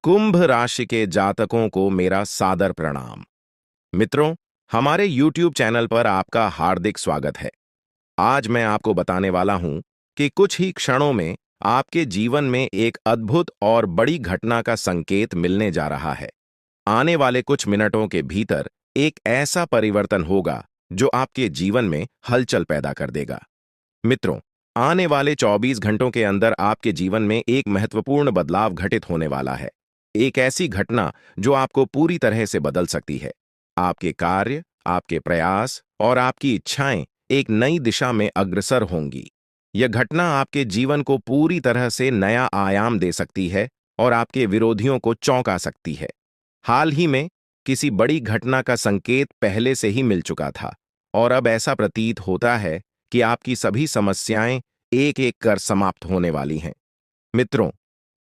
कुंभ राशि के जातकों को मेरा सादर प्रणाम। मित्रों, हमारे YouTube चैनल पर आपका हार्दिक स्वागत है। आज मैं आपको बताने वाला हूं कि कुछ ही क्षणों में आपके जीवन में एक अद्भुत और बड़ी घटना का संकेत मिलने जा रहा है। आने वाले कुछ मिनटों के भीतर एक ऐसा परिवर्तन होगा जो आपके जीवन में हलचल पैदा कर देगा। मित्रों, आने वाले 24 घंटों के अंदर आपके जीवन में एक महत्वपूर्ण बदलाव घटित होने वाला है। एक ऐसी घटना जो आपको पूरी तरह से बदल सकती है। आपके कार्य, आपके प्रयास और आपकी इच्छाएं एक नई दिशा में अग्रसर होंगी। यह घटना आपके जीवन को पूरी तरह से नया आयाम दे सकती है और आपके विरोधियों को चौंका सकती है। हाल ही में किसी बड़ी घटना का संकेत पहले से ही मिल चुका था और अब ऐसा प्रतीत होता है कि आपकी सभी समस्याएं एक एक कर समाप्त होने वाली हैं। मित्रों,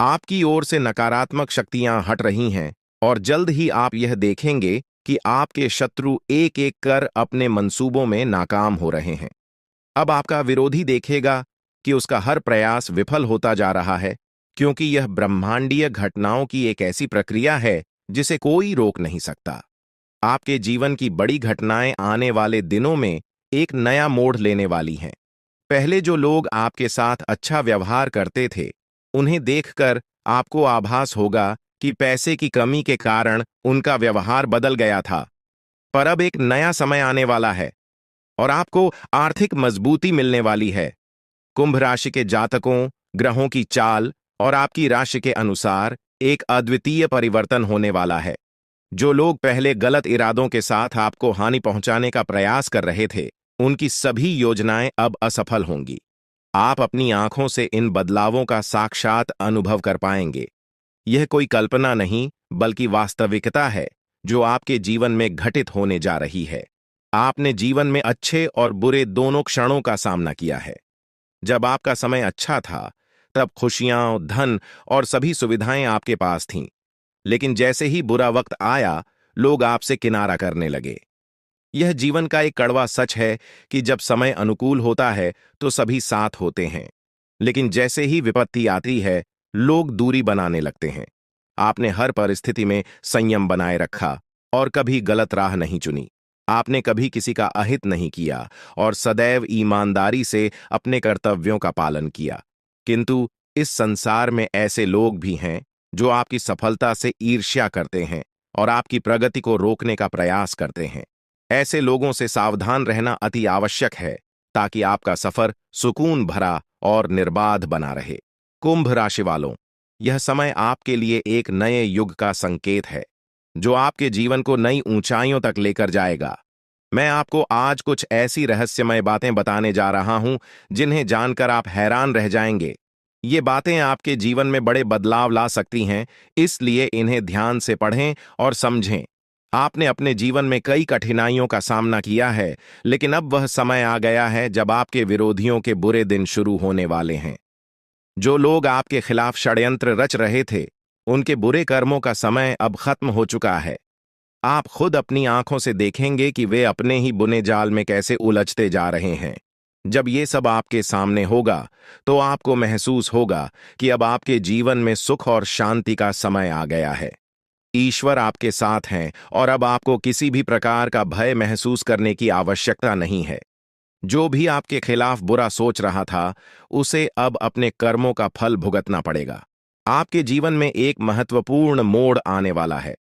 आपकी ओर से नकारात्मक शक्तियां हट रही हैं और जल्द ही आप यह देखेंगे कि आपके शत्रु एक एक कर अपने मंसूबों में नाकाम हो रहे हैं। अब आपका विरोधी देखेगा कि उसका हर प्रयास विफल होता जा रहा है, क्योंकि यह ब्रह्मांडीय घटनाओं की एक ऐसी प्रक्रिया है जिसे कोई रोक नहीं सकता। आपके जीवन की बड़ी घटनाएं आने वाले दिनों में एक नया मोड़ लेने वाली हैं। पहले जो लोग आपके साथ अच्छा व्यवहार करते थे, उन्हें देखकर आपको आभास होगा कि पैसे की कमी के कारण उनका व्यवहार बदल गया था। पर अब एक नया समय आने वाला है और आपको आर्थिक मजबूती मिलने वाली है। कुंभ राशि के जातकों, ग्रहों की चाल और आपकी राशि के अनुसार एक अद्वितीय परिवर्तन होने वाला है। जो लोग पहले गलत इरादों के साथ आपको हानि पहुंचाने का प्रयास कर रहे थे, उनकी सभी योजनाएं अब असफल होंगी। आप अपनी आंखों से इन बदलावों का साक्षात अनुभव कर पाएंगे। यह कोई कल्पना नहीं, बल्कि वास्तविकता है जो आपके जीवन में घटित होने जा रही है। आपने जीवन में अच्छे और बुरे दोनों क्षणों का सामना किया है। जब आपका समय अच्छा था, तब खुशियां, धन और सभी सुविधाएं आपके पास थीं। लेकिन जैसे ही बुरा वक्त आया, लोग आपसे किनारा करने लगे। यह जीवन का एक कड़वा सच है कि जब समय अनुकूल होता है तो सभी साथ होते हैं, लेकिन जैसे ही विपत्ति आती है, लोग दूरी बनाने लगते हैं। आपने हर परिस्थिति में संयम बनाए रखा और कभी गलत राह नहीं चुनी। आपने कभी किसी का अहित नहीं किया और सदैव ईमानदारी से अपने कर्तव्यों का पालन किया। किंतु इस संसार में ऐसे लोग भी हैं जो आपकी सफलता से ईर्ष्या करते हैं और आपकी प्रगति को रोकने का प्रयास करते हैं। ऐसे लोगों से सावधान रहना अति आवश्यक है, ताकि आपका सफर सुकून भरा और निर्बाध बना रहे। कुंभ राशि वालों, यह समय आपके लिए एक नए युग का संकेत है, जो आपके जीवन को नई ऊंचाइयों तक लेकर जाएगा। मैं आपको आज कुछ ऐसी रहस्यमय बातें बताने जा रहा हूं जिन्हें जानकर आप हैरान रह जाएंगे। ये बातें आपके जीवन में बड़े बदलाव ला सकती हैं, इसलिए इन्हें ध्यान से पढ़ें और समझें। आपने अपने जीवन में कई कठिनाइयों का सामना किया है, लेकिन अब वह समय आ गया है जब आपके विरोधियों के बुरे दिन शुरू होने वाले हैं। जो लोग आपके खिलाफ षड्यंत्र रच रहे थे, उनके बुरे कर्मों का समय अब खत्म हो चुका है। आप खुद अपनी आंखों से देखेंगे कि वे अपने ही बुने जाल में कैसे उलझते जा रहे हैं। जब ये सब आपके सामने होगा, तो आपको महसूस होगा कि अब आपके जीवन में सुख और शांति का समय आ गया है। ईश्वर आपके साथ हैं और अब आपको किसी भी प्रकार का भय महसूस करने की आवश्यकता नहीं है। जो भी आपके खिलाफ बुरा सोच रहा था, उसे अब अपने कर्मों का फल भुगतना पड़ेगा। आपके जीवन में एक महत्वपूर्ण मोड़ आने वाला है।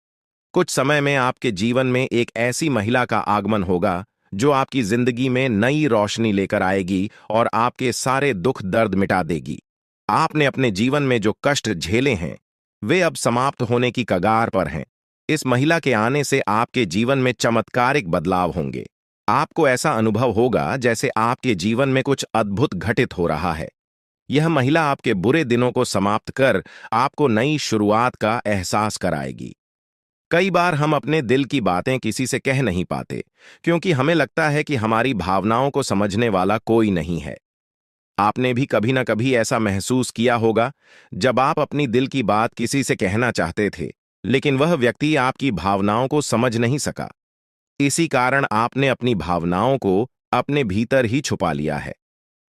कुछ समय में आपके जीवन में एक ऐसी महिला का आगमन होगा जो आपकी जिंदगी में नई रोशनी लेकर आएगी और आपके सारे दुख दर्द मिटा देगी। आपने अपने जीवन में जो कष्ट झेले हैं, वे अब समाप्त होने की कगार पर हैं। इस महिला के आने से आपके जीवन में चमत्कारिक बदलाव होंगे। आपको ऐसा अनुभव होगा जैसे आपके जीवन में कुछ अद्भुत घटित हो रहा है। यह महिला आपके बुरे दिनों को समाप्त कर आपको नई शुरुआत का एहसास कराएगी। कई बार हम अपने दिल की बातें किसी से कह नहीं पाते, क्योंकि हमें लगता है कि हमारी भावनाओं को समझने वाला कोई नहीं है। आपने भी कभी ना कभी ऐसा महसूस किया होगा, जब आप अपनी दिल की बात किसी से कहना चाहते थे, लेकिन वह व्यक्ति आपकी भावनाओं को समझ नहीं सका। इसी कारण आपने अपनी भावनाओं को अपने भीतर ही छुपा लिया है।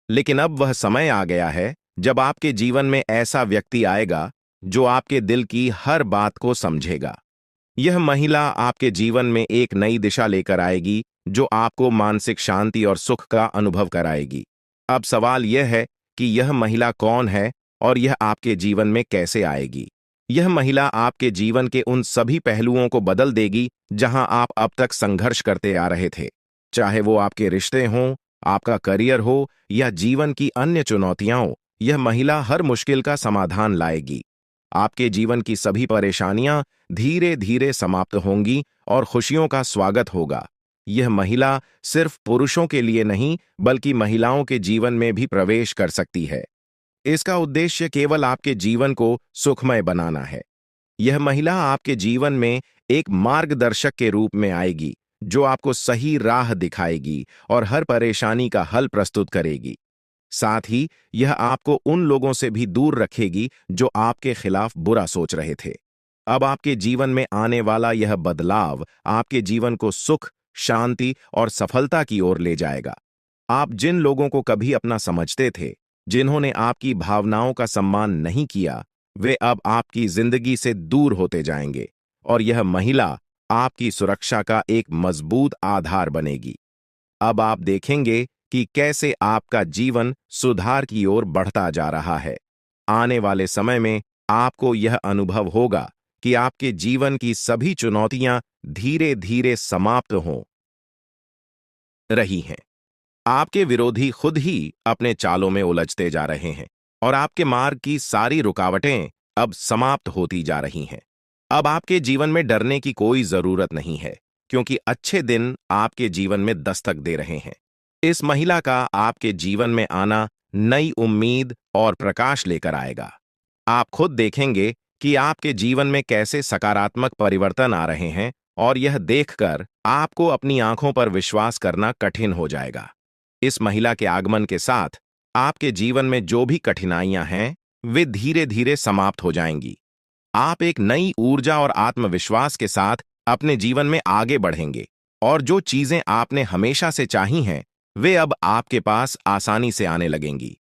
लेकिन अब वह समय आ गया है जब आपके जीवन में ऐसा व्यक्ति आएगा जो आपके दिल की हर बात को समझेगा। यह महिला आपके जीवन में एक नई दिशा लेकर आएगी, जो आपको मानसिक शांति और सुख का अनुभव कराएगी। अब सवाल यह है कि यह महिला कौन है और यह आपके जीवन में कैसे आएगी। यह महिला आपके जीवन के उन सभी पहलुओं को बदल देगी जहां आप अब तक संघर्ष करते आ रहे थे। चाहे वो आपके रिश्ते हों, आपका करियर हो या जीवन की अन्य चुनौतियां हो, यह महिला हर मुश्किल का समाधान लाएगी। आपके जीवन की सभी परेशानियां धीरे धीरे समाप्त होंगी और खुशियों का स्वागत होगा। यह महिला सिर्फ पुरुषों के लिए नहीं, बल्कि महिलाओं के जीवन में भी प्रवेश कर सकती है। इसका उद्देश्य केवल आपके जीवन को सुखमय बनाना है। यह महिला आपके जीवन में एक मार्गदर्शक के रूप में आएगी, जो आपको सही राह दिखाएगी और हर परेशानी का हल प्रस्तुत करेगी। साथ ही यह आपको उन लोगों से भी दूर रखेगी जो आपके खिलाफ बुरा सोच रहे थे। अब आपके जीवन में आने वाला यह बदलाव आपके जीवन को सुख, शांति और सफलता की ओर ले जाएगा। आप जिन लोगों को कभी अपना समझते थे, जिन्होंने आपकी भावनाओं का सम्मान नहीं किया, वे अब आपकी जिंदगी से दूर होते जाएंगे और यह महिला आपकी सुरक्षा का एक मजबूत आधार बनेगी। अब आप देखेंगे कि कैसे आपका जीवन सुधार की ओर बढ़ता जा रहा है। आने वाले समय में आपको यह अनुभव होगा कि आपके जीवन की सभी चुनौतियां धीरे धीरे समाप्त हो रही हैं। आपके विरोधी खुद ही अपने चालों में उलझते जा रहे हैं और आपके मार्ग की सारी रुकावटें अब समाप्त होती जा रही हैं। अब आपके जीवन में डरने की कोई जरूरत नहीं है, क्योंकि अच्छे दिन आपके जीवन में दस्तक दे रहे हैं। इस महिला का आपके जीवन में आना नई उम्मीद और प्रकाश लेकर आएगा। आप खुद देखेंगे कि आपके जीवन में कैसे सकारात्मक परिवर्तन आ रहे हैं और यह देखकर आपको अपनी आंखों पर विश्वास करना कठिन हो जाएगा। इस महिला के आगमन के साथ आपके जीवन में जो भी कठिनाइयां हैं, वे धीरे धीरे समाप्त हो जाएंगी। आप एक नई ऊर्जा और आत्मविश्वास के साथ अपने जीवन में आगे बढ़ेंगे और जो चीजें आपने हमेशा से चाही हैं, वे अब आपके पास आसानी से आने लगेंगी।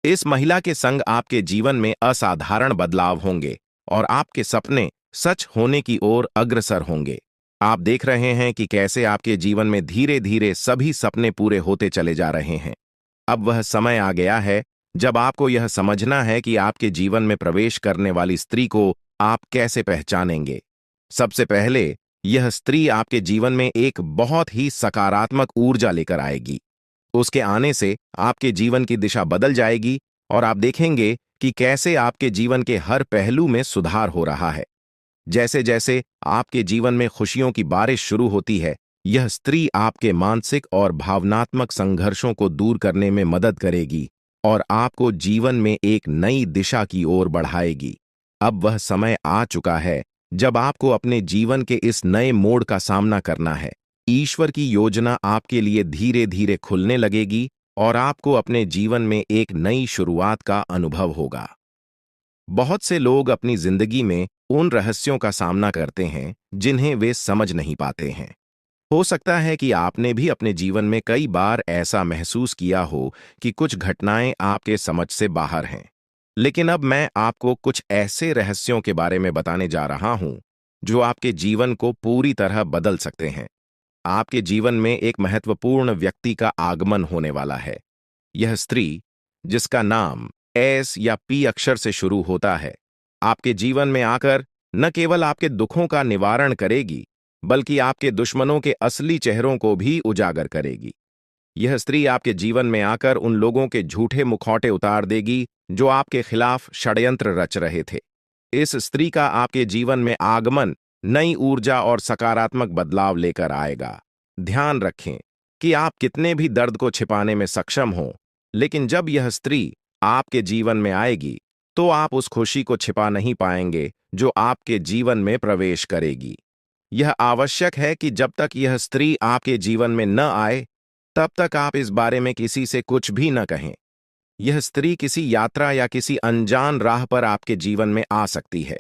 इस महिला के संग आपके जीवन में असाधारण बदलाव होंगे और आपके सपने सच होने की ओर अग्रसर होंगे। आप देख रहे हैं कि कैसे आपके जीवन में धीरे धीरे सभी सपने पूरे होते चले जा रहे हैं। अब वह समय आ गया है जब आपको यह समझना है कि आपके जीवन में प्रवेश करने वाली स्त्री को आप कैसे पहचानेंगे। सबसे पहले, यह स्त्री आपके जीवन में एक बहुत ही सकारात्मक ऊर्जा लेकर आएगी। उसके आने से आपके जीवन की दिशा बदल जाएगी और आप देखेंगे कि कैसे आपके जीवन के हर पहलू में सुधार हो रहा है। जैसे जैसे आपके जीवन में खुशियों की बारिश शुरू होती है, यह स्त्री आपके मानसिक और भावनात्मक संघर्षों को दूर करने में मदद करेगी और आपको जीवन में एक नई दिशा की ओर बढ़ाएगी। अब वह समय आ चुका है जब आपको अपने जीवन के इस नए मोड़ का सामना करना है। ईश्वर की योजना आपके लिए धीरे धीरे खुलने लगेगी और आपको अपने जीवन में एक नई शुरुआत का अनुभव होगा। बहुत से लोग अपनी जिंदगी में उन रहस्यों का सामना करते हैं जिन्हें वे समझ नहीं पाते हैं। हो सकता है कि आपने भी अपने जीवन में कई बार ऐसा महसूस किया हो कि कुछ घटनाएं आपके समझ से बाहर हैं। लेकिन अब मैं आपको कुछ ऐसे रहस्यों के बारे में बताने जा रहा हूं जो आपके जीवन को पूरी तरह बदल सकते हैं। आपके जीवन में एक महत्वपूर्ण व्यक्ति का आगमन होने वाला है। यह स्त्री, जिसका नाम एस या पी अक्षर से शुरू होता है, आपके जीवन में आकर न केवल आपके दुखों का निवारण करेगी, बल्कि आपके दुश्मनों के असली चेहरों को भी उजागर करेगी। यह स्त्री आपके जीवन में आकर उन लोगों के झूठे मुखौटे उतार देगी जो आपके खिलाफ षड्यंत्र रच रहे थे। इस स्त्री का आपके जीवन में आगमन नई ऊर्जा और सकारात्मक बदलाव लेकर आएगा। ध्यान रखें कि आप कितने भी दर्द को छिपाने में सक्षम हों, लेकिन जब यह स्त्री आपके जीवन में आएगी, तो आप उस खुशी को छिपा नहीं पाएंगे जो आपके जीवन में प्रवेश करेगी। यह आवश्यक है कि जब तक यह स्त्री आपके जीवन में न आए, तब तक आप इस बारे में किसी से कुछ भी न कहें। यह स्त्री किसी यात्रा या किसी अनजान राह पर आपके जीवन में आ सकती है।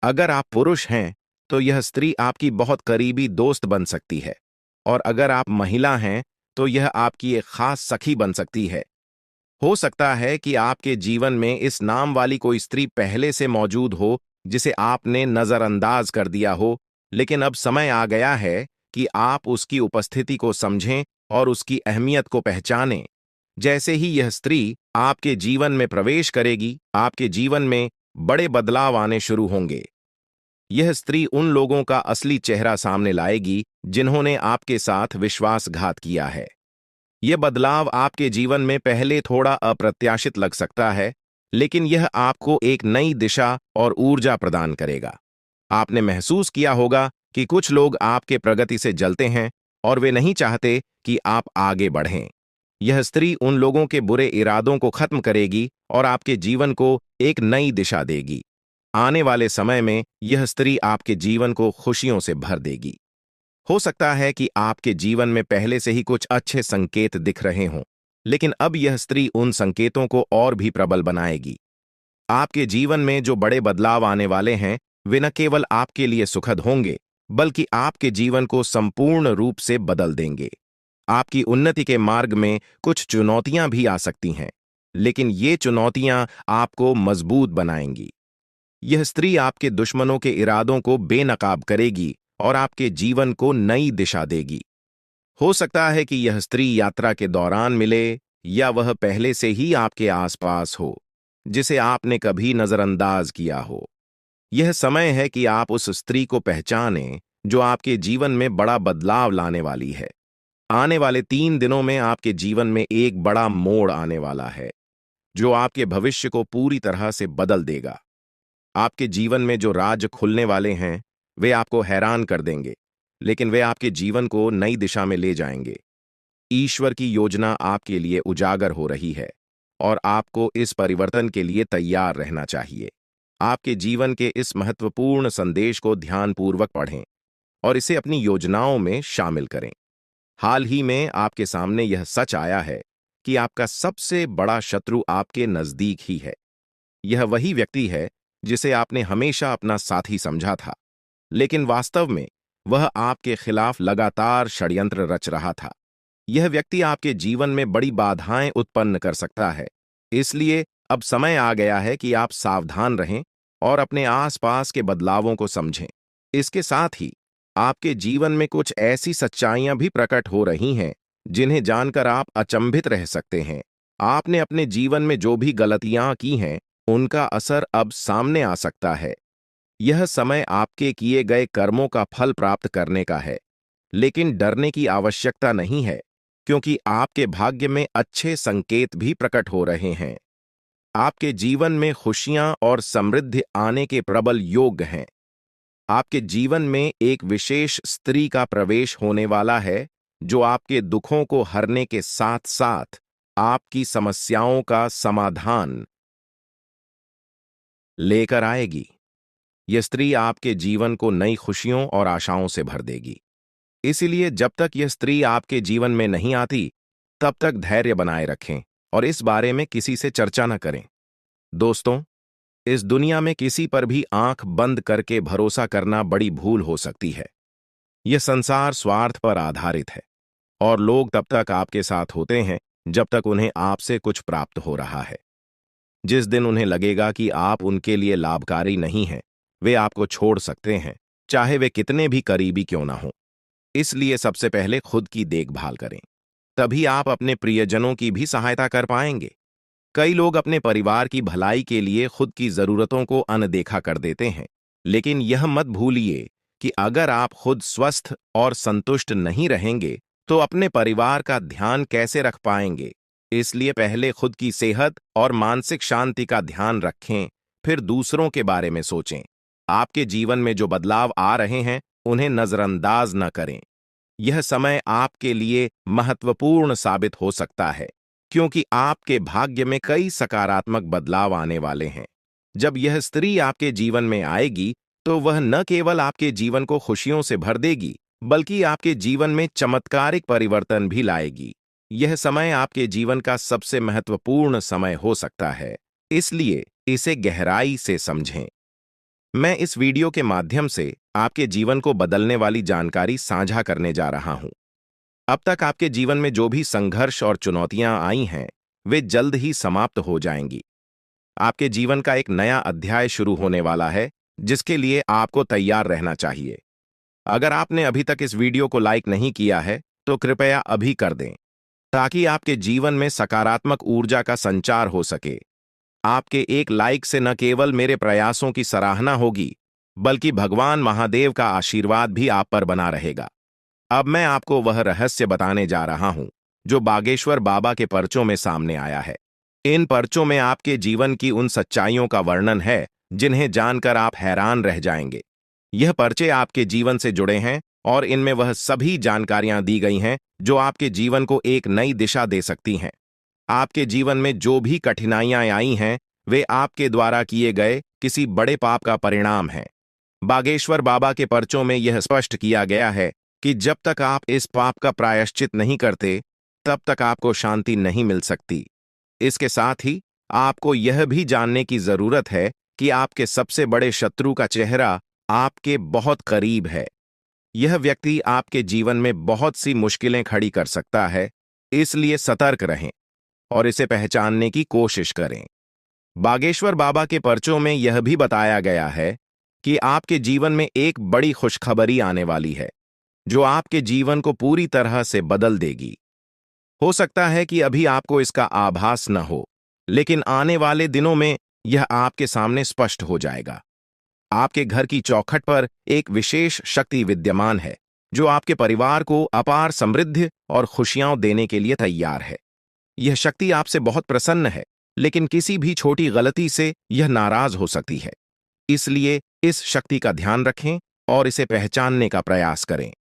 अगर आप पुरुष हैं, तो यह स्त्री आपकी बहुत करीबी दोस्त बन सकती है, और अगर आप महिला हैं, तो यह आपकी एक खास सखी बन सकती है। हो सकता है कि आपके जीवन में इस नाम वाली कोई स्त्री पहले से मौजूद हो जिसे आपने नजरअंदाज कर दिया हो, लेकिन अब समय आ गया है कि आप उसकी उपस्थिति को समझें और उसकी अहमियत को पहचानें। जैसे ही यह स्त्री आपके जीवन में प्रवेश करेगी, आपके जीवन में बड़े बदलाव आने शुरू होंगे। यह स्त्री उन लोगों का असली चेहरा सामने लाएगी जिन्होंने आपके साथ विश्वासघात किया है। यह बदलाव आपके जीवन में पहले थोड़ा अप्रत्याशित लग सकता है, लेकिन यह आपको एक नई दिशा और ऊर्जा प्रदान करेगा। आपने महसूस किया होगा कि कुछ लोग आपके प्रगति से जलते हैं और वे नहीं चाहते कि आप आगे बढ़ें। यह स्त्री उन लोगों के बुरे इरादों को खत्म करेगी और आपके जीवन को एक नई दिशा देगी। आने वाले समय में यह स्त्री आपके जीवन को खुशियों से भर देगी। हो सकता है कि आपके जीवन में पहले से ही कुछ अच्छे संकेत दिख रहे हों, लेकिन अब यह स्त्री उन संकेतों को और भी प्रबल बनाएगी। आपके जीवन में जो बड़े बदलाव आने वाले हैं, वे न केवल आपके लिए सुखद होंगे, बल्कि आपके जीवन को संपूर्ण रूप से बदल देंगे। आपकी उन्नति के मार्ग में कुछ चुनौतियां भी आ सकती हैं, लेकिन ये चुनौतियां आपको मजबूत बनाएंगी। यह स्त्री आपके दुश्मनों के इरादों को बेनकाब करेगी और आपके जीवन को नई दिशा देगी। हो सकता है कि यह स्त्री यात्रा के दौरान मिले या वह पहले से ही आपके आसपास हो, जिसे आपने कभी नजरअंदाज किया हो। यह समय है कि आप उस स्त्री को पहचानें जो आपके जीवन में बड़ा बदलाव लाने वाली है। आने वाले 3 दिनों में आपके जीवन में एक बड़ा मोड़ आने वाला है, जो आपके भविष्य को पूरी तरह से बदल देगा। आपके जीवन में जो राज खुलने वाले हैं, वे आपको हैरान कर देंगे, लेकिन वे आपके जीवन को नई दिशा में ले जाएंगे। ईश्वर की योजना आपके लिए उजागर हो रही है और आपको इस परिवर्तन के लिए तैयार रहना चाहिए। आपके जीवन के इस महत्वपूर्ण संदेश को ध्यानपूर्वक पढ़ें और इसे अपनी योजनाओं में शामिल करें। हाल ही में आपके सामने यह सच आया है कि आपका सबसे बड़ा शत्रु आपके नजदीक ही है। यह वही व्यक्ति है जिसे आपने हमेशा अपना साथी समझा था, लेकिन वास्तव में वह आपके खिलाफ लगातार षड्यंत्र रच रहा था। यह व्यक्ति आपके जीवन में बड़ी बाधाएं उत्पन्न कर सकता है, इसलिए अब समय आ गया है कि आप सावधान रहें और अपने आसपास के बदलावों को समझें। इसके साथ ही आपके जीवन में कुछ ऐसी सच्चाइयां भी प्रकट हो रही हैं जिन्हें जानकर आप अचंभित रह सकते हैं। आपने अपने जीवन में जो भी गलतियां की हैं, उनका असर अब सामने आ सकता है। यह समय आपके किए गए कर्मों का फल प्राप्त करने का है, लेकिन डरने की आवश्यकता नहीं है, क्योंकि आपके भाग्य में अच्छे संकेत भी प्रकट हो रहे हैं। आपके जीवन में खुशियां और समृद्धि आने के प्रबल योग हैं। आपके जीवन में एक विशेष स्त्री का प्रवेश होने वाला है, जो आपके दुखों को हरने के साथ साथ आपकी समस्याओं का समाधान लेकर आएगी। यह स्त्री आपके जीवन को नई खुशियों और आशाओं से भर देगी। इसीलिए जब तक यह स्त्री आपके जीवन में नहीं आती, तब तक धैर्य बनाए रखें और इस बारे में किसी से चर्चा न करें। दोस्तों, इस दुनिया में किसी पर भी आंख बंद करके भरोसा करना बड़ी भूल हो सकती है। यह संसार स्वार्थ पर आधारित है और लोग तब तक आपके साथ होते हैं जब तक उन्हें आपसे कुछ प्राप्त हो रहा है। जिस दिन उन्हें लगेगा कि आप उनके लिए लाभकारी नहीं हैं, वे आपको छोड़ सकते हैं, चाहे वे कितने भी करीबी क्यों ना हों। इसलिए सबसे पहले खुद की देखभाल करें, तभी आप अपने प्रियजनों की भी सहायता कर पाएंगे। कई लोग अपने परिवार की भलाई के लिए खुद की जरूरतों को अनदेखा कर देते हैं, लेकिन यह मत भूलिए कि अगर आप खुद स्वस्थ और संतुष्ट नहीं रहेंगे, तो अपने परिवार का ध्यान कैसे रख पाएंगे। इसलिए पहले खुद की सेहत और मानसिक शांति का ध्यान रखें, फिर दूसरों के बारे में सोचें। आपके जीवन में जो बदलाव आ रहे हैं, उन्हें नजरअंदाज न करें। यह समय आपके लिए महत्वपूर्ण साबित हो सकता है, क्योंकि आपके भाग्य में कई सकारात्मक बदलाव आने वाले हैं। जब यह स्त्री आपके जीवन में आएगी, तो वह न केवल आपके जीवन को खुशियों से भर देगी, बल्कि आपके जीवन में चमत्कारिक परिवर्तन भी लाएगी। यह समय आपके जीवन का सबसे महत्वपूर्ण समय हो सकता है, इसलिए इसे गहराई से समझें। मैं इस वीडियो के माध्यम से आपके जीवन को बदलने वाली जानकारी साझा करने जा रहा हूं। अब तक आपके जीवन में जो भी संघर्ष और चुनौतियां आई हैं, वे जल्द ही समाप्त हो जाएंगी। आपके जीवन का एक नया अध्याय शुरू होने वाला है, जिसके लिए आपको तैयार रहना चाहिए। अगर आपने अभी तक इस वीडियो को लाइक नहीं किया है, तो कृपया अभी कर दें, ताकि आपके जीवन में सकारात्मक ऊर्जा का संचार हो सके। आपके एक लाइक से न केवल मेरे प्रयासों की सराहना होगी, बल्कि भगवान महादेव का आशीर्वाद भी आप पर बना रहेगा। अब मैं आपको वह रहस्य बताने जा रहा हूं, जो बागेश्वर बाबा के पर्चों में सामने आया है। इन पर्चों में आपके जीवन की उन सच्चाइयों का वर्णन है, जिन्हें जानकर आप हैरान रह जाएंगे। यह पर्चे आपके जीवन से जुड़े हैं और इनमें वह सभी जानकारियां दी गई हैं जो आपके जीवन को एक नई दिशा दे सकती हैं। आपके जीवन में जो भी कठिनाइयां आई हैं, वे आपके द्वारा किए गए किसी बड़े पाप का परिणाम हैं। बागेश्वर बाबा के पर्चों में यह स्पष्ट किया गया है कि जब तक आप इस पाप का प्रायश्चित नहीं करते, तब तक आपको शांति नहीं मिल सकती। इसके साथ ही आपको यह भी जानने की जरूरत है कि आपके सबसे बड़े शत्रु का चेहरा आपके बहुत करीब है। यह व्यक्ति आपके जीवन में बहुत सी मुश्किलें खड़ी कर सकता है, इसलिए सतर्क रहें और इसे पहचानने की कोशिश करें। बागेश्वर बाबा के पर्चों में यह भी बताया गया है कि आपके जीवन में एक बड़ी खुशखबरी आने वाली है, जो आपके जीवन को पूरी तरह से बदल देगी। हो सकता है कि अभी आपको इसका आभास न हो, लेकिन आने वाले दिनों में यह आपके सामने स्पष्ट हो जाएगा। आपके घर की चौखट पर एक विशेष शक्ति विद्यमान है, जो आपके परिवार को अपार समृद्धि और खुशियां देने के लिए तैयार है। यह शक्ति आपसे बहुत प्रसन्न है, लेकिन किसी भी छोटी गलती से यह नाराज हो सकती है। इसलिए इस शक्ति का ध्यान रखें और इसे पहचानने का प्रयास करें।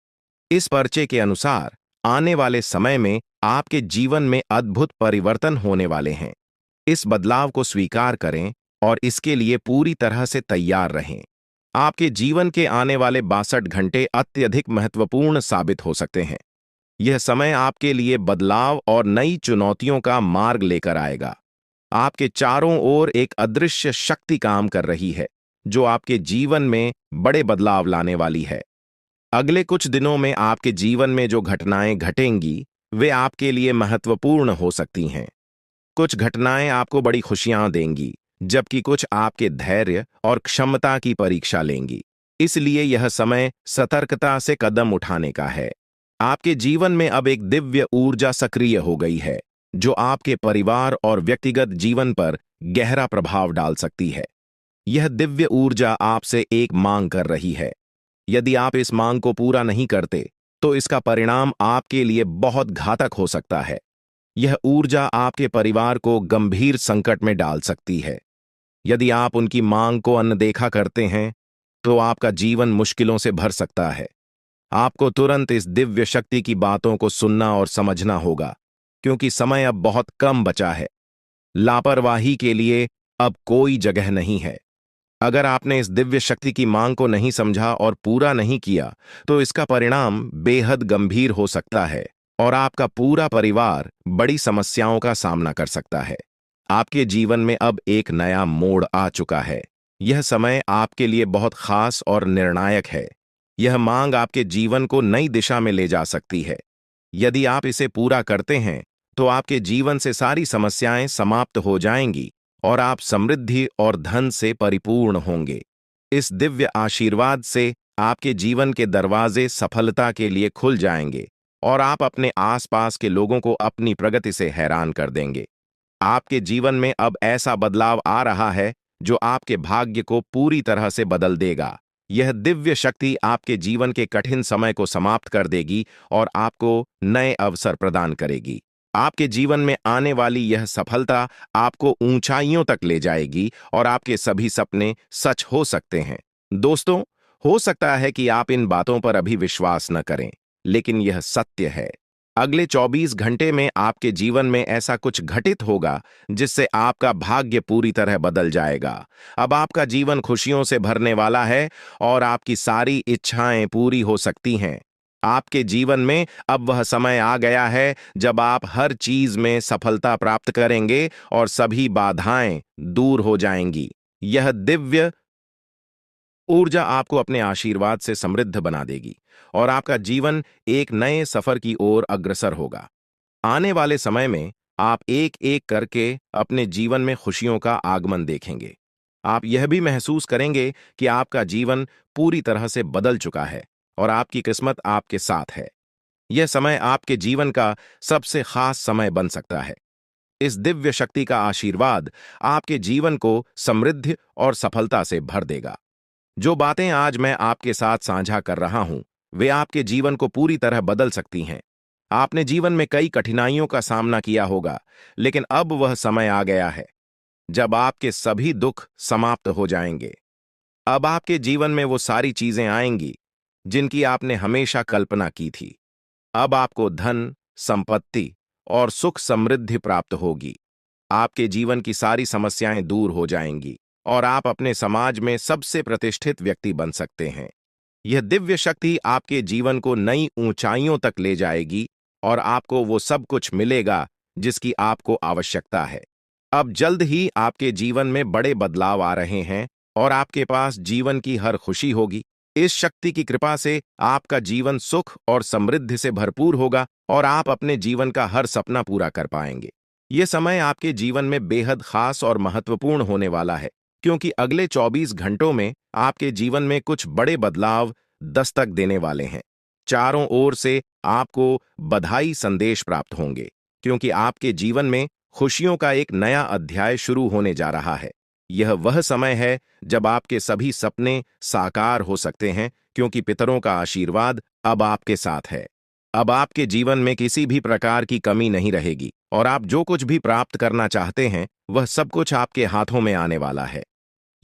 इस पर्चे के अनुसार आने वाले समय में आपके जीवन में अद्भुत परिवर्तन होने वाले हैं। इस बदलाव को स्वीकार करें और इसके लिए पूरी तरह से तैयार रहें। आपके जीवन के आने वाले 62 घंटे अत्यधिक महत्वपूर्ण साबित हो सकते हैं। यह समय आपके लिए बदलाव और नई चुनौतियों का मार्ग लेकर आएगा। आपके चारों ओर एक अदृश्य शक्ति काम कर रही है, जो आपके जीवन में बड़े बदलाव लाने वाली है। अगले कुछ दिनों में आपके जीवन में जो घटनाएं घटेंगी, वे आपके लिए महत्वपूर्ण हो सकती हैं। कुछ घटनाएं आपको बड़ी खुशियां देंगी, जबकि कुछ आपके धैर्य और क्षमता की परीक्षा लेंगी। इसलिए यह समय सतर्कता से कदम उठाने का है। आपके जीवन में अब एक दिव्य ऊर्जा सक्रिय हो गई है, जो आपके परिवार और व्यक्तिगत जीवन पर गहरा प्रभाव डाल सकती है। यह दिव्य ऊर्जा आपसे एक मांग कर रही है। यदि आप इस मांग को पूरा नहीं करते, तो इसका परिणाम आपके लिए बहुत घातक हो सकता है। यह ऊर्जा आपके परिवार को गंभीर संकट में डाल सकती है। यदि आप उनकी मांग को अनदेखा करते हैं, तो आपका जीवन मुश्किलों से भर सकता है। आपको तुरंत इस दिव्य शक्ति की बातों को सुनना और समझना होगा, क्योंकि समय अब बहुत कम बचा है। लापरवाही के लिए अब कोई जगह नहीं है। अगर आपने इस दिव्य शक्ति की मांग को नहीं समझा और पूरा नहीं किया, तो इसका परिणाम बेहद गंभीर हो सकता है और आपका पूरा परिवार बड़ी समस्याओं का सामना कर सकता है। आपके जीवन में अब एक नया मोड़ आ चुका है। यह समय आपके लिए बहुत खास और निर्णायक है। यह मांग आपके जीवन को नई दिशा में ले जा सकती है। यदि आप इसे पूरा करते हैं, तो आपके जीवन से सारी समस्याएं समाप्त हो जाएंगी और आप समृद्धि और धन से परिपूर्ण होंगे। इस दिव्य आशीर्वाद से आपके जीवन के दरवाजे सफलता के लिए खुल जाएंगे और आप अपने आसपास के लोगों को अपनी प्रगति से हैरान कर देंगे। आपके जीवन में अब ऐसा बदलाव आ रहा है, जो आपके भाग्य को पूरी तरह से बदल देगा। यह दिव्य शक्ति आपके जीवन के कठिन समय को समाप्त कर देगी और आपको नए अवसर प्रदान करेगी। आपके जीवन में आने वाली यह सफलता आपको ऊंचाइयों तक ले जाएगी और आपके सभी सपने सच हो सकते हैं। दोस्तों, हो सकता है कि आप इन बातों पर अभी विश्वास न करें, लेकिन यह सत्य है। अगले 24 घंटे में आपके जीवन में ऐसा कुछ घटित होगा, जिससे आपका भाग्य पूरी तरह बदल जाएगा। अब आपका जीवन खुशियों से भरने वाला है और आपकी सारी इच्छाएं पूरी हो सकती हैं। आपके जीवन में अब वह समय आ गया है जब आप हर चीज में सफलता प्राप्त करेंगे और सभी बाधाएं दूर हो जाएंगी। यह दिव्य ऊर्जा आपको अपने आशीर्वाद से समृद्ध बना देगी और आपका जीवन एक नए सफर की ओर अग्रसर होगा। आने वाले समय में आप एक एक करके अपने जीवन में खुशियों का आगमन देखेंगे। आप यह भी महसूस करेंगे कि आपका जीवन पूरी तरह से बदल चुका है और आपकी किस्मत आपके साथ है। यह समय आपके जीवन का सबसे खास समय बन सकता है। इस दिव्य शक्ति का आशीर्वाद आपके जीवन को समृद्धि और सफलता से भर देगा। जो बातें आज मैं आपके साथ साझा कर रहा हूं, वे आपके जीवन को पूरी तरह बदल सकती हैं। आपने जीवन में कई कठिनाइयों का सामना किया होगा, लेकिन अब वह समय आ गया है जब आपके सभी दुख समाप्त हो जाएंगे। अब आपके जीवन में वो सारी चीजें आएंगी जिनकी आपने हमेशा कल्पना की थी। अब आपको धन, संपत्ति और सुख समृद्धि प्राप्त होगी। आपके जीवन की सारी समस्याएं दूर हो जाएंगी और आप अपने समाज में सबसे प्रतिष्ठित व्यक्ति बन सकते हैं। यह दिव्य शक्ति आपके जीवन को नई ऊंचाइयों तक ले जाएगी और आपको वो सब कुछ मिलेगा जिसकी आपको आवश्यकता है। अब जल्द ही आपके जीवन में बड़े बदलाव आ रहे हैं और आपके पास जीवन की हर खुशी होगी। इस शक्ति की कृपा से आपका जीवन सुख और समृद्धि से भरपूर होगा और आप अपने जीवन का हर सपना पूरा कर पाएंगे। ये समय आपके जीवन में बेहद खास और महत्वपूर्ण होने वाला है, क्योंकि अगले 24 घंटों में आपके जीवन में कुछ बड़े बदलाव दस्तक देने वाले हैं। चारों ओर से आपको बधाई संदेश प्राप्त होंगे, क्योंकि आपके जीवन में खुशियों का एक नया अध्याय शुरू होने जा रहा है। यह वह समय है जब आपके सभी सपने साकार हो सकते हैं, क्योंकि पितरों का आशीर्वाद अब आपके साथ है। अब आपके जीवन में किसी भी प्रकार की कमी नहीं रहेगी और आप जो कुछ भी प्राप्त करना चाहते हैं, वह सब कुछ आपके हाथों में आने वाला है।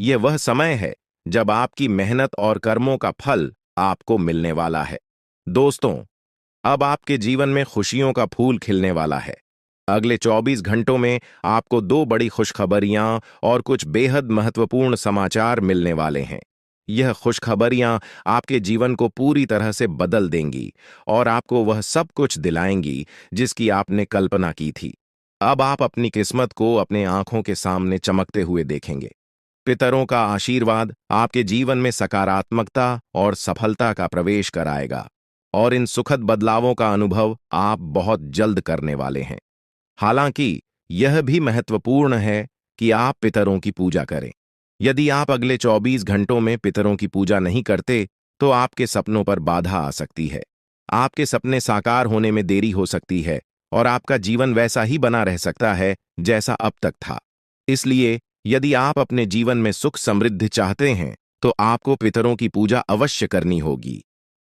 यह वह समय है जब आपकी मेहनत और कर्मों का फल आपको मिलने वाला है। दोस्तों, अब आपके जीवन में खुशियों का फूल खिलने वाला है। अगले 24 घंटों में आपको दो बड़ी खुशखबरियां और कुछ बेहद महत्वपूर्ण समाचार मिलने वाले हैं। यह खुशखबरियां आपके जीवन को पूरी तरह से बदल देंगी और आपको वह सब कुछ दिलाएंगी जिसकी आपने कल्पना की थी। अब आप अपनी किस्मत को अपने आंखों के सामने चमकते हुए देखेंगे। पितरों का आशीर्वाद आपके जीवन में सकारात्मकता और सफलता का प्रवेश कराएगा और इन सुखद बदलावों का अनुभव आप बहुत जल्द करने वाले हैं। हालांकि यह भी महत्वपूर्ण है कि आप पितरों की पूजा करें। यदि आप अगले 24 घंटों में पितरों की पूजा नहीं करते, तो आपके सपनों पर बाधा आ सकती है। आपके सपने साकार होने में देरी हो सकती है और आपका जीवन वैसा ही बना रह सकता है जैसा अब तक था। इसलिए यदि आप अपने जीवन में सुख समृद्धि चाहते हैं, तो आपको पितरों की पूजा अवश्य करनी होगी।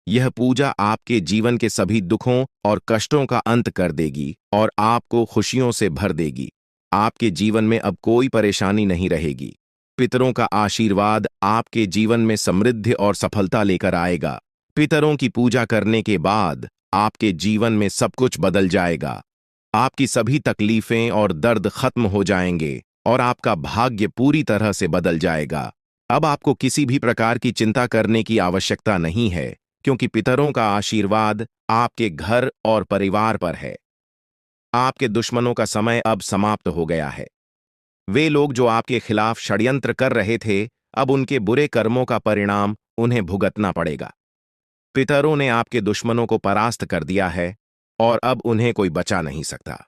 यह पूजा आपके जीवन के सभी दुखों और कष्टों का अंत कर देगी और आपको खुशियों से भर देगी। आपके जीवन में अब कोई परेशानी नहीं रहेगी। पितरों का आशीर्वाद आपके जीवन में समृद्धि और सफलता लेकर आएगा। पितरों की पूजा करने के बाद आपके जीवन में सब कुछ बदल जाएगा। आपकी सभी तकलीफें और दर्द खत्म हो जाएंगे और आपका भाग्य पूरी तरह से बदल जाएगा। अब आपको किसी भी प्रकार की चिंता करने की आवश्यकता नहीं है, क्योंकि पितरों का आशीर्वाद आपके घर और परिवार पर है। आपके दुश्मनों का समय अब समाप्त हो गया है। वे लोग जो आपके खिलाफ षड्यंत्र कर रहे थे, अब उनके बुरे कर्मों का परिणाम उन्हें भुगतना पड़ेगा। पितरों ने आपके दुश्मनों को परास्त कर दिया है और अब उन्हें कोई बचा नहीं सकता।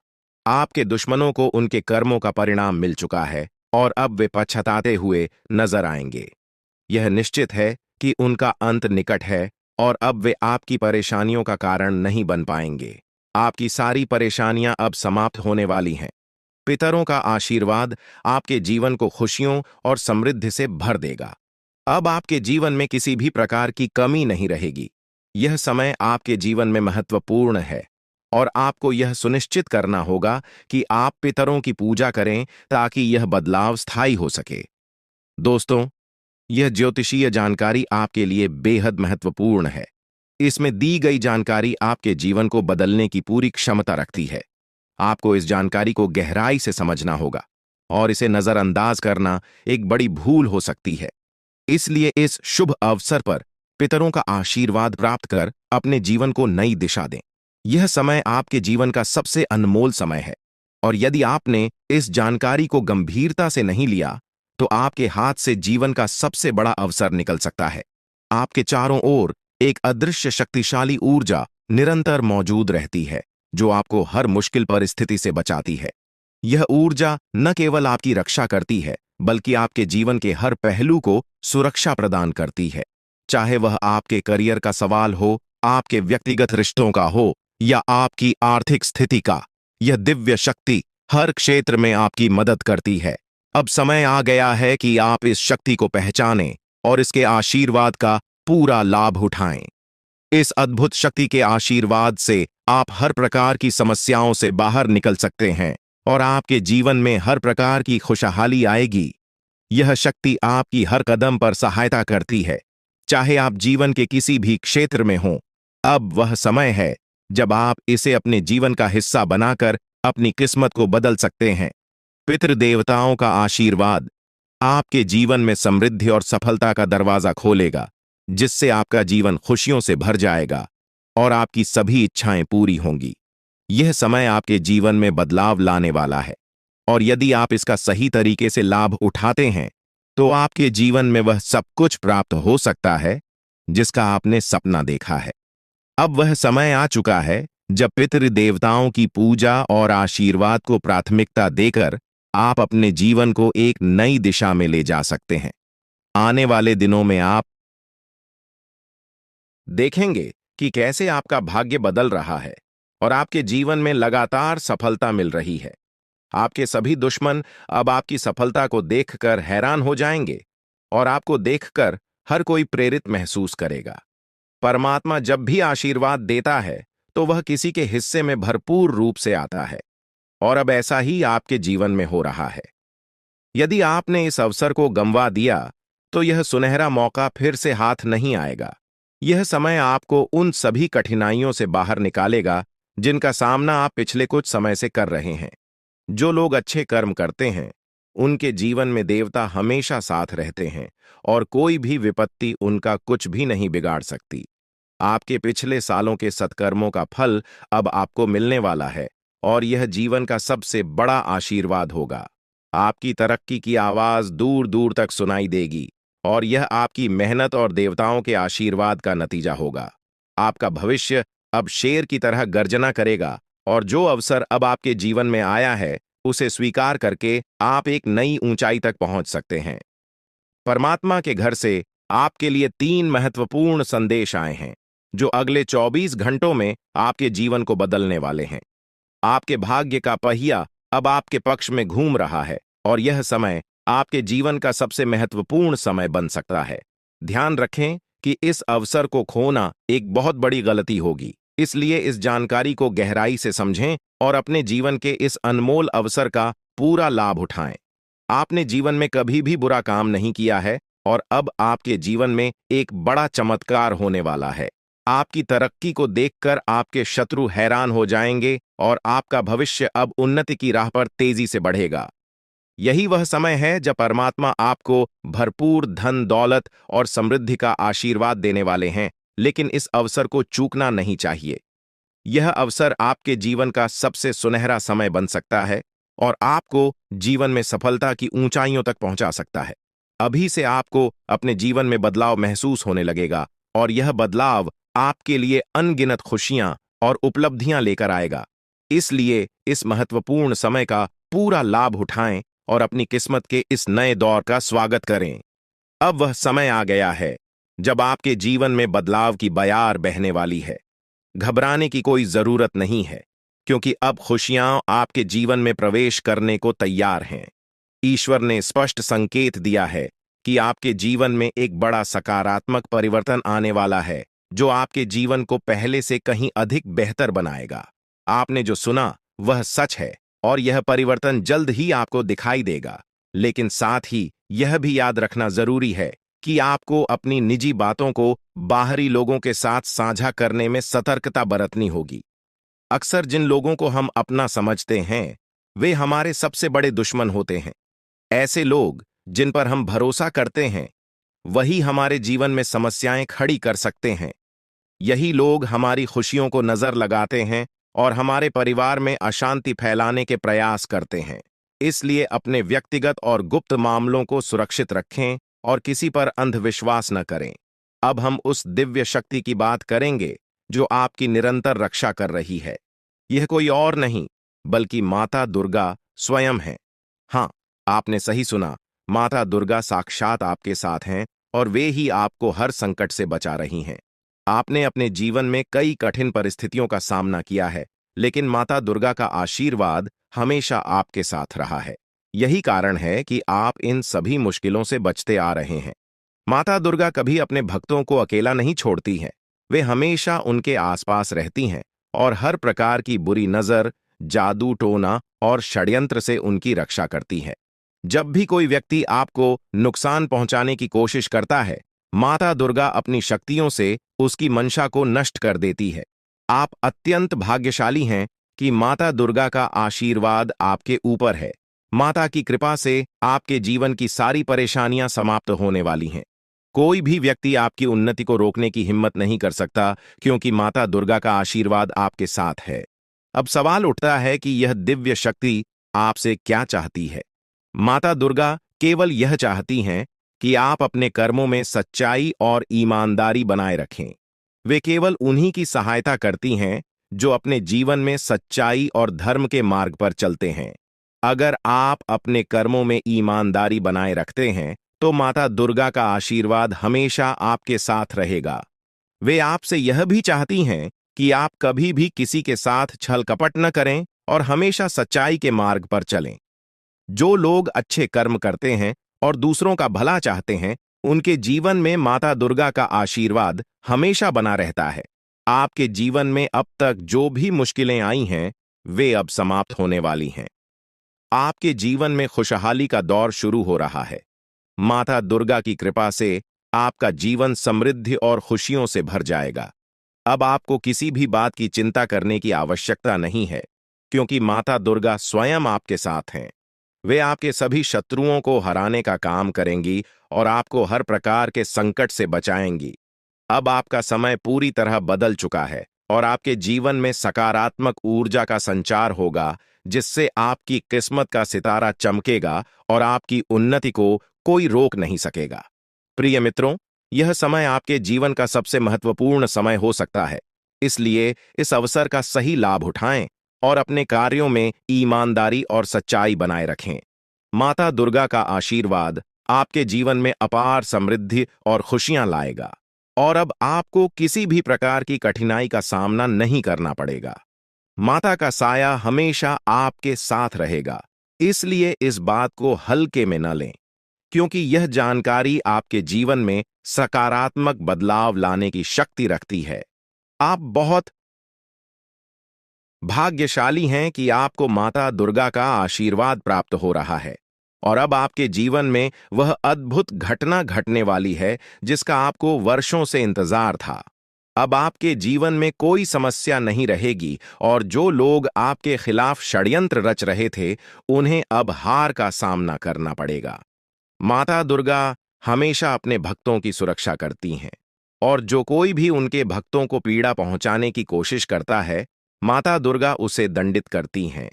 आपके दुश्मनों को उनके कर्मों का परिणाम मिल चुका है और अब वे पछताते हुए नजर आएंगे। यह निश्चित है कि उनका अंत निकट है और अब वे आपकी परेशानियों का कारण नहीं बन पाएंगे। आपकी सारी परेशानियां अब समाप्त होने वाली हैं। पितरों का आशीर्वाद आपके जीवन को खुशियों और समृद्धि से भर देगा। अब आपके जीवन में किसी भी प्रकार की कमी नहीं रहेगी। यह समय आपके जीवन में महत्वपूर्ण है और आपको यह सुनिश्चित करना होगा कि आप पितरों की पूजा करें ताकि यह बदलाव स्थायी हो सके। दोस्तों, यह ज्योतिषीय जानकारी आपके लिए बेहद महत्वपूर्ण है। इसमें दी गई जानकारी आपके जीवन को बदलने की पूरी क्षमता रखती है। आपको इस जानकारी को गहराई से समझना होगा और इसे नजरअंदाज करना एक बड़ी भूल हो सकती है। इसलिए इस शुभ अवसर पर पितरों का आशीर्वाद प्राप्त कर अपने जीवन को नई दिशा दें। यह समय आपके जीवन का सबसे अनमोल समय है और यदि आपने इस जानकारी को गंभीरता से नहीं लिया, तो आपके हाथ से जीवन का सबसे बड़ा अवसर निकल सकता है। आपके चारों ओर एक अदृश्य शक्तिशाली ऊर्जा निरंतर मौजूद रहती है जो आपको हर मुश्किल परिस्थिति से बचाती है। यह ऊर्जा न केवल आपकी रक्षा करती है, बल्कि आपके जीवन के हर पहलू को सुरक्षा प्रदान करती है। चाहे वह आपके करियर का सवाल हो, आपके व्यक्तिगत रिश्तों का हो या आपकी आर्थिक स्थिति का, यह दिव्य शक्ति हर क्षेत्र में आपकी मदद करती है। अब समय आ गया है कि आप इस शक्ति को पहचानें और इसके आशीर्वाद का पूरा लाभ उठाएं। इस अद्भुत शक्ति के आशीर्वाद से आप हर प्रकार की समस्याओं से बाहर निकल सकते हैं और आपके जीवन में हर प्रकार की खुशहाली आएगी। यह शक्ति आपकी हर कदम पर सहायता करती है, चाहे आप जीवन के किसी भी क्षेत्र में हों। अब वह समय है जब आप इसे अपने जीवन का हिस्सा बनाकर अपनी किस्मत को बदल सकते हैं। पितृदेवताओं का आशीर्वाद आपके जीवन में समृद्धि और सफलता का दरवाजा खोलेगा, जिससे आपका जीवन खुशियों से भर जाएगा और आपकी सभी इच्छाएं पूरी होंगी। यह समय आपके जीवन में बदलाव लाने वाला है और यदि आप इसका सही तरीके से लाभ उठाते हैं तो आपके जीवन में वह सब कुछ प्राप्त हो सकता है जिसका आपने सपना देखा है। अब वह समय आ चुका है जब पितृदेवताओं की पूजा और आशीर्वाद को प्राथमिकता देकर आप अपने जीवन को एक नई दिशा में ले जा सकते हैं। आने वाले दिनों में आप देखेंगे कि कैसे आपका भाग्य बदल रहा है और आपके जीवन में लगातार सफलता मिल रही है। आपके सभी दुश्मन अब आपकी सफलता को देखकर हैरान हो जाएंगे और आपको देखकर हर कोई प्रेरित महसूस करेगा। परमात्मा जब भी आशीर्वाद देता है तो वह किसी के हिस्से में भरपूर रूप से आता है और अब ऐसा ही आपके जीवन में हो रहा है। यदि आपने इस अवसर को गंवा दिया तो यह सुनहरा मौका फिर से हाथ नहीं आएगा। यह समय आपको उन सभी कठिनाइयों से बाहर निकालेगा जिनका सामना आप पिछले कुछ समय से कर रहे हैं। जो लोग अच्छे कर्म करते हैं उनके जीवन में देवता हमेशा साथ रहते हैं और कोई भी विपत्ति उनका कुछ भी नहीं बिगाड़ सकती। आपके पिछले सालों के सत्कर्मों का फल अब आपको मिलने वाला है और यह जीवन का सबसे बड़ा आशीर्वाद होगा। आपकी तरक्की की आवाज दूर दूर तक सुनाई देगी और यह आपकी मेहनत और देवताओं के आशीर्वाद का नतीजा होगा। आपका भविष्य अब शेर की तरह गर्जना करेगा और जो अवसर अब आपके जीवन में आया है उसे स्वीकार करके आप एक नई ऊंचाई तक पहुंच सकते हैं। परमात्मा के घर से आपके लिए 3 महत्वपूर्ण संदेश आए हैं जो अगले 24 घंटों में आपके जीवन को बदलने वाले हैं। आपके भाग्य का पहिया अब आपके पक्ष में घूम रहा है और यह समय आपके जीवन का सबसे महत्वपूर्ण समय बन सकता है। ध्यान रखें कि इस अवसर को खोना एक बहुत बड़ी गलती होगी, इसलिए इस जानकारी को गहराई से समझें और अपने जीवन के इस अनमोल अवसर का पूरा लाभ उठाएं। आपने जीवन में कभी भी बुरा काम नहीं किया है और अब आपके जीवन में एक बड़ा चमत्कार होने वाला है। आपकी तरक्की को देखकर आपके शत्रु हैरान हो जाएंगे और आपका भविष्य अब उन्नति की राह पर तेजी से बढ़ेगा। यही वह समय है जब परमात्मा आपको भरपूर धन दौलत और समृद्धि का आशीर्वाद देने वाले हैं, लेकिन इस अवसर को चूकना नहीं चाहिए। यह अवसर आपके जीवन का सबसे सुनहरा समय बन सकता है और आपको जीवन में सफलता की ऊंचाइयों तक पहुंचा सकता है। अभी से आपको अपने जीवन में बदलाव महसूस होने लगेगा और यह बदलाव आपके लिए अनगिनत खुशियां और उपलब्धियां लेकर आएगा। इसलिए इस महत्वपूर्ण समय का पूरा लाभ उठाएं और अपनी किस्मत के इस नए दौर का स्वागत करें। अब वह समय आ गया है जब आपके जीवन में बदलाव की बयार बहने वाली है। घबराने की कोई जरूरत नहीं है, क्योंकि अब खुशियां आपके जीवन में प्रवेश करने को तैयार हैं। ईश्वर ने स्पष्ट संकेत दिया है कि आपके जीवन में एक बड़ा सकारात्मक परिवर्तन आने वाला है, जो आपके जीवन को पहले से कहीं अधिक बेहतर बनाएगा। आपने जो सुना वह सच है और यह परिवर्तन जल्द ही आपको दिखाई देगा, लेकिन साथ ही यह भी याद रखना जरूरी है कि आपको अपनी निजी बातों को बाहरी लोगों के साथ साझा करने में सतर्कता बरतनी होगी। अक्सर जिन लोगों को हम अपना समझते हैं वे हमारे सबसे बड़े दुश्मन होते हैं। ऐसे लोग जिन पर हम भरोसा करते हैं वही हमारे जीवन में समस्याएं खड़ी कर सकते हैं। यही लोग हमारी खुशियों को नजर लगाते हैं और हमारे परिवार में अशांति फैलाने के प्रयास करते हैं। इसलिए अपने व्यक्तिगत और गुप्त मामलों को सुरक्षित रखें और किसी पर अंधविश्वास न करें। अब हम उस दिव्य शक्ति की बात करेंगे जो आपकी निरंतर रक्षा कर रही है। यह कोई और नहीं बल्कि माता दुर्गा स्वयं है। हाँ, आपने सही सुना, माता दुर्गा साक्षात आपके साथ हैं और वे ही आपको हर संकट से बचा रही हैं। आपने अपने जीवन में कई कठिन परिस्थितियों का सामना किया है, लेकिन माता दुर्गा का आशीर्वाद हमेशा आपके साथ रहा है। यही कारण है कि आप इन सभी मुश्किलों से बचते आ रहे हैं। माता दुर्गा कभी अपने भक्तों को अकेला नहीं छोड़ती हैं। वे हमेशा उनके आसपास रहती हैं और हर प्रकार की बुरी नजर, जादू टोना और षड्यंत्र से उनकी रक्षा करती है। जब भी कोई व्यक्ति आपको नुकसान पहुंचाने की कोशिश करता है, माता दुर्गा अपनी शक्तियों से उसकी मंशा को नष्ट कर देती है। आप अत्यंत भाग्यशाली हैं कि माता दुर्गा का आशीर्वाद आपके ऊपर है। माता की कृपा से आपके जीवन की सारी परेशानियां समाप्त होने वाली हैं। कोई भी व्यक्ति आपकी उन्नति को रोकने की हिम्मत नहीं कर सकता, क्योंकि माता दुर्गा का आशीर्वाद आपके साथ है। अब सवाल उठता है कि यह दिव्य शक्ति आपसे क्या चाहती है। माता दुर्गा केवल यह चाहती हैं कि आप अपने कर्मों में सच्चाई और ईमानदारी बनाए रखें। वे केवल उन्हीं की सहायता करती हैं जो अपने जीवन में सच्चाई और धर्म के मार्ग पर चलते हैं। अगर आप अपने कर्मों में ईमानदारी बनाए रखते हैं, तो माता दुर्गा का आशीर्वाद हमेशा आपके साथ रहेगा। वे आपसे यह भी चाहती हैं कि आप कभी भी किसी के साथ छल कपट न करें और हमेशा सच्चाई के मार्ग पर चलें। जो लोग अच्छे कर्म करते हैं और दूसरों का भला चाहते हैं, उनके जीवन में माता दुर्गा का आशीर्वाद हमेशा बना रहता है। आपके जीवन में अब तक जो भी मुश्किलें आई हैं, वे अब समाप्त होने वाली हैं। आपके जीवन में खुशहाली का दौर शुरू हो रहा है। माता दुर्गा की कृपा से आपका जीवन समृद्धि और खुशियों से भर जाएगा। अब आपको किसी भी बात की चिंता करने की आवश्यकता नहीं है, क्योंकि माता दुर्गा स्वयं आपके साथ हैं। वे आपके सभी शत्रुओं को हराने का काम करेंगी और आपको हर प्रकार के संकट से बचाएंगी। अब आपका समय पूरी तरह बदल चुका है और आपके जीवन में सकारात्मक ऊर्जा का संचार होगा, जिससे आपकी किस्मत का सितारा चमकेगा और आपकी उन्नति को कोई रोक नहीं सकेगा। प्रिय मित्रों, यह समय आपके जीवन का सबसे महत्वपूर्ण समय हो सकता है। इसलिए इस अवसर का सही लाभ उठाएं और अपने कार्यों में ईमानदारी और सच्चाई बनाए रखें। माता दुर्गा का आशीर्वाद आपके जीवन में अपार समृद्धि और खुशियां लाएगा और अब आपको किसी भी प्रकार की कठिनाई का सामना नहीं करना पड़ेगा। माता का साया हमेशा आपके साथ रहेगा, इसलिए इस बात को हल्के में न लें, क्योंकि यह जानकारी आपके जीवन में सकारात्मक बदलाव लाने की शक्ति रखती है। आप बहुत भाग्यशाली हैं कि आपको माता दुर्गा का आशीर्वाद प्राप्त हो रहा है और अब आपके जीवन में वह अद्भुत घटना घटने वाली है जिसका आपको वर्षों से इंतजार था। अब आपके जीवन में कोई समस्या नहीं रहेगी और जो लोग आपके खिलाफ षड्यंत्र रच रहे थे, उन्हें अब हार का सामना करना पड़ेगा। माता दुर्गा हमेशा अपने भक्तों की सुरक्षा करती हैं और जो कोई भी उनके भक्तों को पीड़ा पहुंचाने की कोशिश करता है, माता दुर्गा उसे दंडित करती हैं।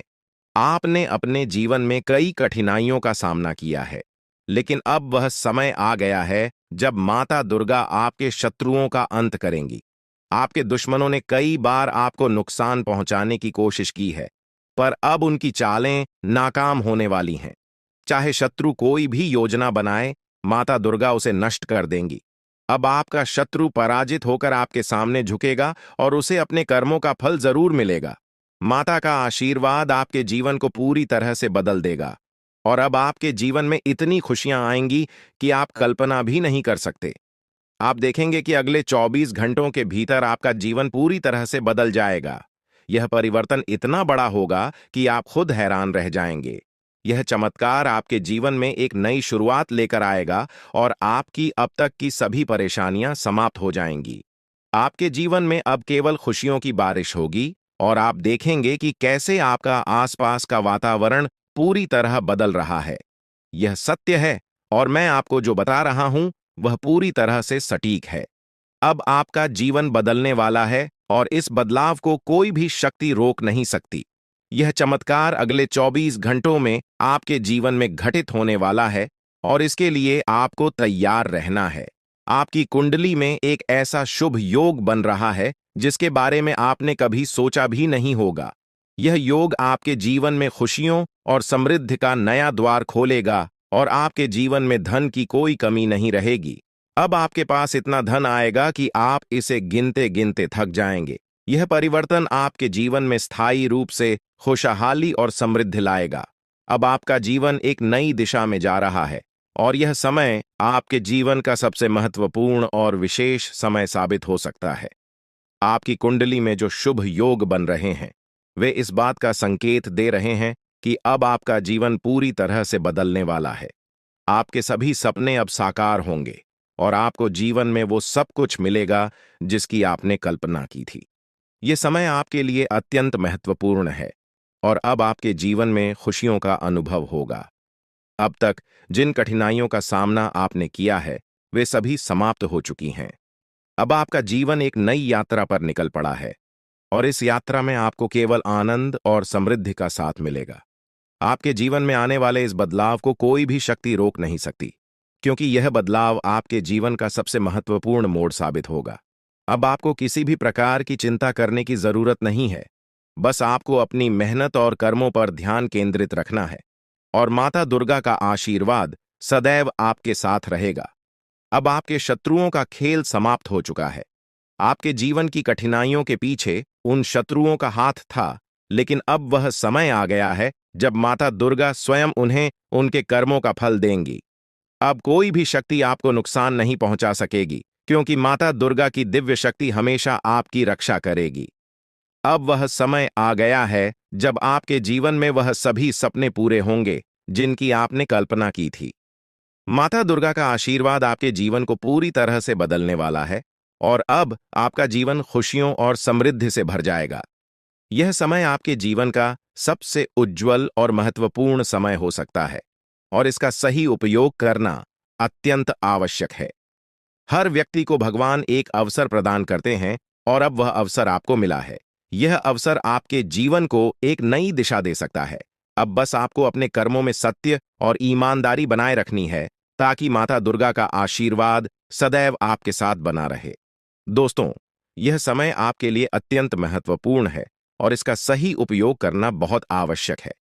आपने अपने जीवन में कई कठिनाइयों का सामना किया है, लेकिन अब वह समय आ गया है जब माता दुर्गा आपके शत्रुओं का अंत करेंगी। आपके दुश्मनों ने कई बार आपको नुकसान पहुंचाने की कोशिश की है, पर अब उनकी चालें नाकाम होने वाली हैं। चाहे शत्रु कोई भी योजना बनाए, माता दुर्गा उसे नष्ट कर देंगी। अब आपका शत्रु पराजित होकर आपके सामने झुकेगा और उसे अपने कर्मों का फल जरूर मिलेगा। माता का आशीर्वाद आपके जीवन को पूरी तरह से बदल देगा और अब आपके जीवन में इतनी खुशियां आएंगी कि आप कल्पना भी नहीं कर सकते। आप देखेंगे कि अगले 24 घंटों के भीतर आपका जीवन पूरी तरह से बदल जाएगा। यह परिवर्तन इतना बड़ा होगा कि आप खुद हैरान रह जाएंगे। यह चमत्कार आपके जीवन में एक नई शुरुआत लेकर आएगा और आपकी अब तक की सभी परेशानियां समाप्त हो जाएंगी। आपके जीवन में अब केवल खुशियों की बारिश होगी और आप देखेंगे कि कैसे आपका आसपास का वातावरण पूरी तरह बदल रहा है। यह सत्य है और मैं आपको जो बता रहा हूं, वह पूरी तरह से सटीक है। अब आपका जीवन बदलने वाला है और इस बदलाव को कोई भी शक्ति रोक नहीं सकती। यह चमत्कार अगले 24 घंटों में आपके जीवन में घटित होने वाला है और इसके लिए आपको तैयार रहना है। आपकी कुंडली में एक ऐसा शुभ योग बन रहा है जिसके बारे में आपने कभी सोचा भी नहीं होगा। यह योग आपके जीवन में खुशियों और समृद्धि का नया द्वार खोलेगा और आपके जीवन में धन की कोई कमी नहीं रहेगी। अब आपके पास इतना धन आएगा कि आप इसे गिनते गिनते थक जाएंगे। यह परिवर्तन आपके जीवन में स्थायी रूप से खुशहाली और समृद्धि लाएगा। अब आपका जीवन एक नई दिशा में जा रहा है और यह समय आपके जीवन का सबसे महत्वपूर्ण और विशेष समय साबित हो सकता है। आपकी कुंडली में जो शुभ योग बन रहे हैं, वे इस बात का संकेत दे रहे हैं कि अब आपका जीवन पूरी तरह से बदलने वाला है। आपके सभी सपने अब साकार होंगे और आपको जीवन में वो सब कुछ मिलेगा जिसकी आपने कल्पना की थी। ये समय आपके लिए अत्यंत महत्वपूर्ण है और अब आपके जीवन में खुशियों का अनुभव होगा। अब तक जिन कठिनाइयों का सामना आपने किया है, वे सभी समाप्त हो चुकी हैं। अब आपका जीवन एक नई यात्रा पर निकल पड़ा है और इस यात्रा में आपको केवल आनंद और समृद्धि का साथ मिलेगा। आपके जीवन में आने वाले इस बदलाव को कोई भी शक्ति रोक नहीं सकती, क्योंकि यह बदलाव आपके जीवन का सबसे महत्वपूर्ण मोड़ साबित होगा। अब आपको किसी भी प्रकार की चिंता करने की जरूरत नहीं है। बस आपको अपनी मेहनत और कर्मों पर ध्यान केंद्रित रखना है और माता दुर्गा का आशीर्वाद सदैव आपके साथ रहेगा। अब आपके शत्रुओं का खेल समाप्त हो चुका है। आपके जीवन की कठिनाइयों के पीछे उन शत्रुओं का हाथ था, लेकिन अब वह समय आ गया है जब माता दुर्गा स्वयं उन्हें उनके कर्मों का फल देंगी। अब कोई भी शक्ति आपको नुकसान नहीं पहुंचा सकेगी, क्योंकि माता दुर्गा की दिव्य शक्ति हमेशा आपकी रक्षा करेगी। अब वह समय आ गया है जब आपके जीवन में वह सभी सपने पूरे होंगे जिनकी आपने कल्पना की थी। माता दुर्गा का आशीर्वाद आपके जीवन को पूरी तरह से बदलने वाला है और अब आपका जीवन खुशियों और समृद्धि से भर जाएगा। यह समय आपके जीवन का सबसे उज्जवल और महत्वपूर्ण समय हो सकता है और इसका सही उपयोग करना अत्यंत आवश्यक है। हर व्यक्ति को भगवान एक अवसर प्रदान करते हैं और अब वह अवसर आपको मिला है। यह अवसर आपके जीवन को एक नई दिशा दे सकता है। अब बस आपको अपने कर्मों में सत्य और ईमानदारी बनाए रखनी है, ताकि माता दुर्गा का आशीर्वाद सदैव आपके साथ बना रहे। दोस्तों, यह समय आपके लिए अत्यंत महत्वपूर्ण है और इसका सही उपयोग करना बहुत आवश्यक है।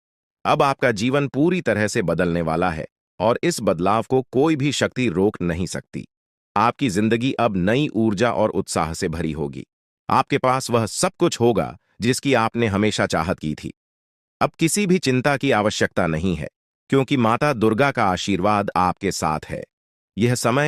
अब आपका जीवन पूरी तरह से बदलने वाला है और इस बदलाव को कोई भी शक्ति रोक नहीं सकती। आपकी जिंदगी अब नई ऊर्जा और उत्साह से भरी होगी। आपके पास वह सब कुछ होगा जिसकी आपने हमेशा चाहत की थी। अब किसी भी चिंता की आवश्यकता नहीं है, क्योंकि माता दुर्गा का आशीर्वाद आपके साथ है। यह समय